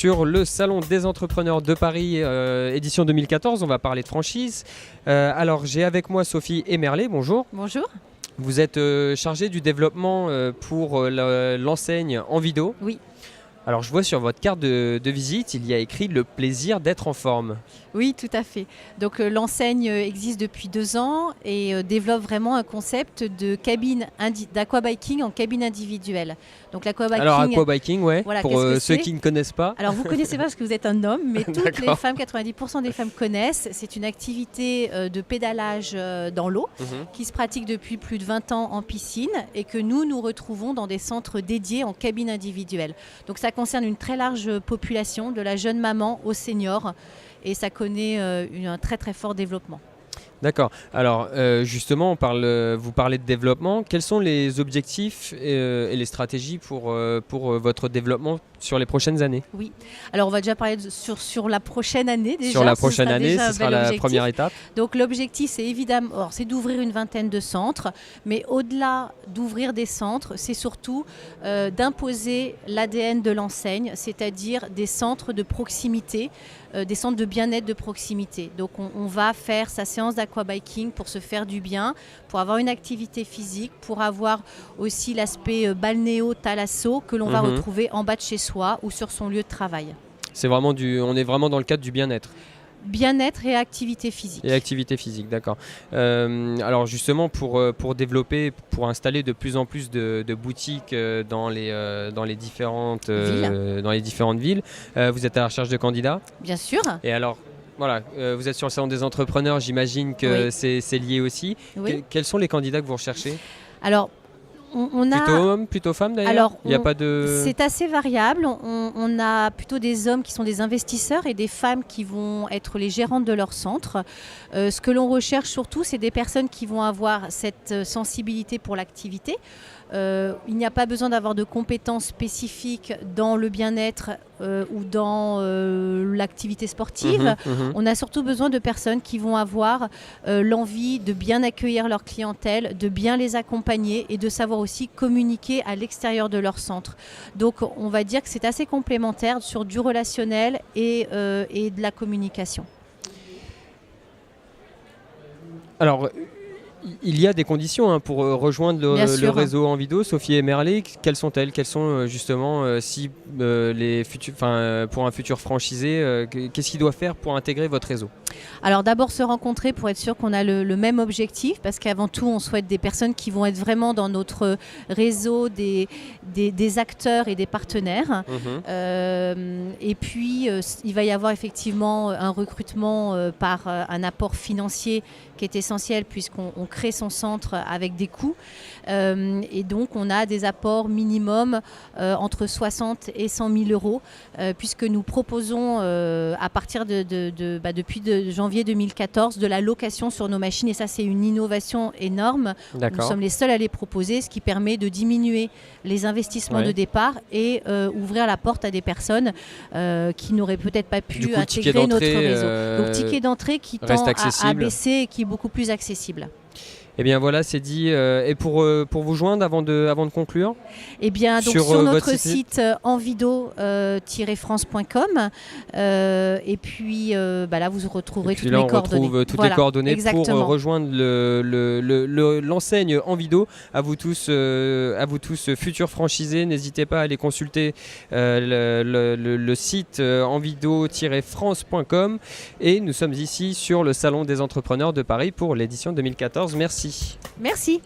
sur le Salon des entrepreneurs de Paris, édition 2014. On va parler de franchise. Alors, j'ai avec moi Sophie Emerlé. Bonjour. Bonjour. Vous êtes chargée du développement pour l'enseigne Envido. Oui. Alors, je vois sur votre carte de visite, il y a écrit « Le plaisir d'être en forme ». Oui, tout à fait. Donc l'enseigne existe depuis 2 ans et développe vraiment un concept de cabine d'aquabiking en cabine individuelle. Donc l'aquabiking. Alors aquabiking, ouais. Voilà, pour ceux qui ne connaissent pas. Alors vous connaissez pas parce que vous êtes un homme, mais toutes les D'accord. femmes, 90% des femmes connaissent. C'est une activité de pédalage dans l'eau qui se pratique depuis plus de 20 ans en piscine et que nous retrouvons dans des centres dédiés en cabine individuelle. Donc ça concerne une très large population, de la jeune maman aux seniors. Et ça connaît un très très fort développement. D'accord. Alors justement, vous parlez de développement. Quels sont les objectifs et les stratégies pour votre développement sur les prochaines années? Oui. Alors on va déjà parler sur la prochaine année déjà. Sur la prochaine année, ce sera la première étape. Donc l'objectif, c'est évidemment, c'est d'ouvrir une vingtaine de centres. Mais au-delà d'ouvrir des centres, c'est surtout d'imposer l'ADN de l'enseigne, c'est-à-dire des centres de proximité, des centres de bien-être de proximité. Donc on va faire sa séance d'aquabiking pour se faire du bien, pour avoir une activité physique, pour avoir aussi l'aspect balnéo-thalasso que l'on va retrouver en bas de chez soi ou sur son lieu de travail. C'est vraiment on est vraiment dans le cadre du bien-être. Bien-être et activité physique. Et activité physique, d'accord. Alors justement, pour développer, pour installer de plus en plus de boutiques dans les différentes villes, vous êtes à la recherche de candidats? Bien sûr. Et alors, voilà, vous êtes sur le salon des entrepreneurs, j'imagine que c'est lié aussi. Oui. Quels sont les candidats que vous recherchez? Alors, plutôt hommes, plutôt femmes d'ailleurs? Alors, il y a pas de... c'est assez variable. On a plutôt des hommes qui sont des investisseurs et des femmes qui vont être les gérantes de leur centre. Ce que l'on recherche surtout, c'est des personnes qui vont avoir cette sensibilité pour l'activité. Il n'y a pas besoin d'avoir de compétences spécifiques dans le bien-être ou dans l'activité sportive. On a surtout besoin de personnes qui vont avoir l'envie de bien accueillir leur clientèle, de bien les accompagner et de savoir aussi communiquer à l'extérieur de leur centre. Donc on va dire que c'est assez complémentaire sur du relationnel et de la communication. Alors, il y a des conditions pour rejoindre le réseau Envido. Sophie Emerlé, quelles sont-elles? Quelles sont justement, pour un futur franchisé, qu'est-ce qu'il doit faire pour intégrer votre réseau? Alors d'abord se rencontrer pour être sûr qu'on a le même objectif, parce qu'avant tout on souhaite des personnes qui vont être vraiment dans notre réseau, des acteurs et des partenaires. Et puis il va y avoir effectivement un recrutement par un apport financier qui est essentiel puisqu'on crée son centre avec des coûts. Et donc on a des apports minimum entre 60 et 100 000 euros puisque nous proposons à partir depuis janvier 2014 de la location sur nos machines et ça c'est une innovation énorme. Nous sommes les seuls à les proposer, ce qui permet de diminuer les investissements de départ et ouvrir la porte à des personnes qui n'auraient peut-être pas pu intégrer notre réseau. Donc ticket d'entrée qui tend à baisser et qui est beaucoup plus accessible. Eh bien voilà, c'est dit. Et pour vous joindre avant de conclure? Eh bien, donc sur notre site envido-france.com et puis là vous retrouverez toutes mes coordonnées. On retrouve toutes les coordonnées pour rejoindre l'enseigne Envido. À vous tous futurs franchisés, n'hésitez pas à aller consulter le site envido-france.com et nous sommes ici sur le Salon des entrepreneurs de Paris pour l'édition 2014. Merci. Merci.